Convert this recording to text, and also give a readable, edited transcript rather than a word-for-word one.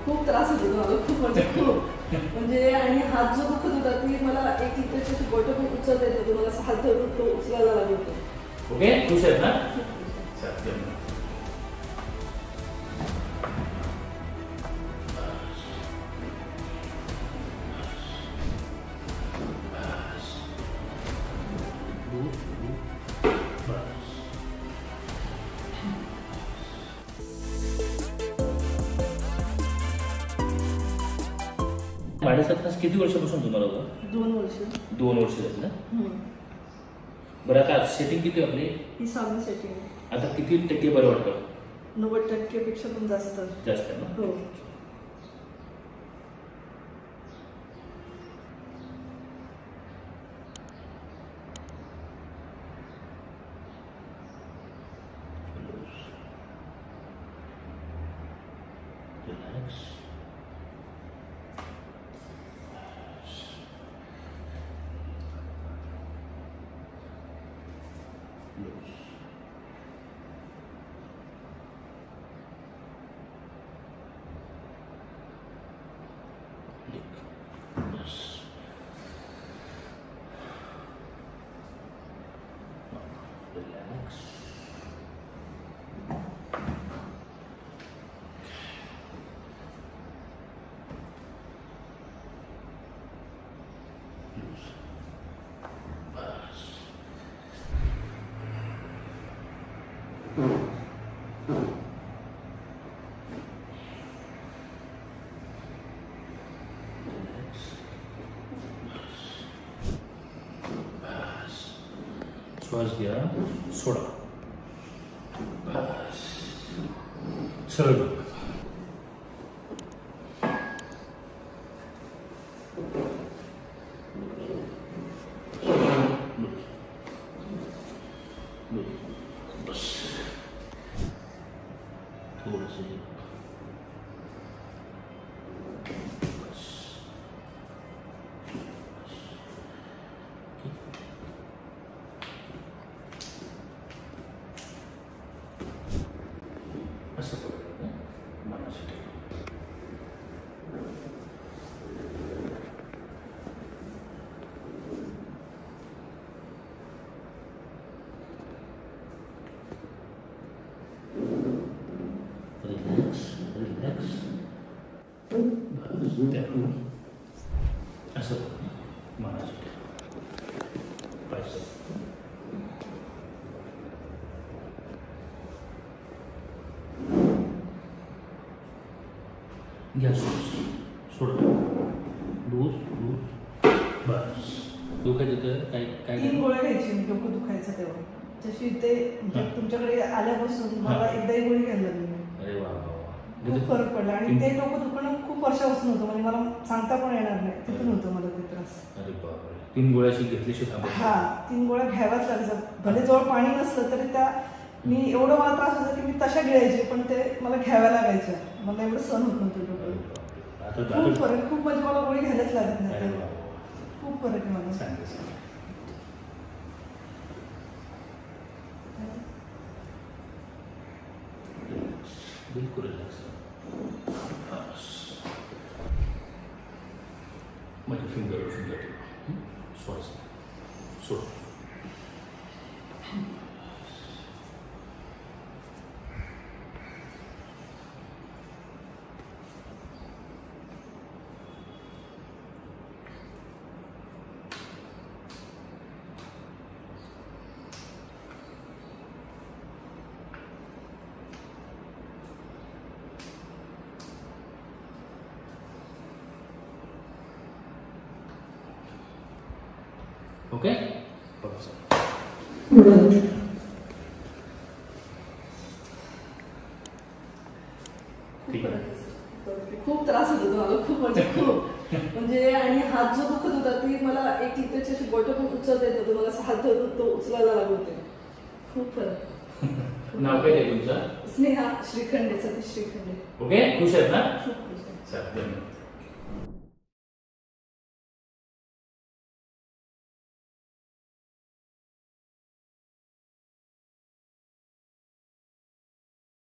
खूप त्रास होतो मला, खूप म्हणजे खूप म्हणजे. आणि हात जो दुखत होता ती मला एक लिटरची बॉटल पण उचलता येत होती, मला हात धरून तो उचलायला लागत होता. ओके, खुश आहेत ना? साडेसात तास किती वर्षापासून तुम्हाला होतं? 2 वर्ष. 2 वर्ष झाली ना? बरं, आता सेटिंग किती आपली? ही 6वी सेटिंग आहे. आता किती टक्के बरं वाटतं? 90% पेक्षा पण जास्त. जास्त आहे ना? हो. Relax. Relax. श्वास घ्या, सोडा. बस. सरळ झोपा. बस. थोडंसं असं करूया मनासाठी. Relax relax. असं मनासाठी पाहिजे. घ्या सोड. दूर दूर. बस. डोक्यात येतं काय काय? 3 गोळ्या घ्यायची मी डोकं दुखायचं तेव्हा. जशी ते तुमच्याकडे आल्यापासून मला एकदाही गोळी घ्यायला लागली. अरे वा, खूप फरक पडला. आणि ते डोकं दुखणं खूप वर्षापासून होतं, म्हणजे मला सांगता पण येणार नाही, तिथून होतं मला ते त्रास. अरे बापरे. 3 गोळ्याशी घेतल्याशी थांबत? हा, 3 गोळ्या घ्याव्याच लागायचं. भले जवळ पाणी नसलं तरी त्या मी एवढं मला त्रास होता की मी तशा गिळायचे, पण ते मला घ्याव्या लागायच्या. मला एवढं सहन होत नव्हतं डोकं. खूप फरक, खूप म्हणजे मला गोळी घ्यायलाच लागत नाही. खूप फरक आहे मला. बिलकुल रिलॅक्स. माझ्या फिंगरवर फिंगर ठेवा. श्वास सोड. ओके. खूप त्रास होतो मला, खूप म्हणजे खूप म्हणजे. आणि हात जो दुखत होता ती मला एक लिटरची बॉटल पण उचलता येत होती, मला हात धरून तो उचलायला लागत होते. खूप फरक. नाव काय आहे तुमचं? स्नेहा श्रीखंडे, सतीश श्रीखंडे. ओके, खुश आहेत ना? खूप खुश आहे. धन्यवाद.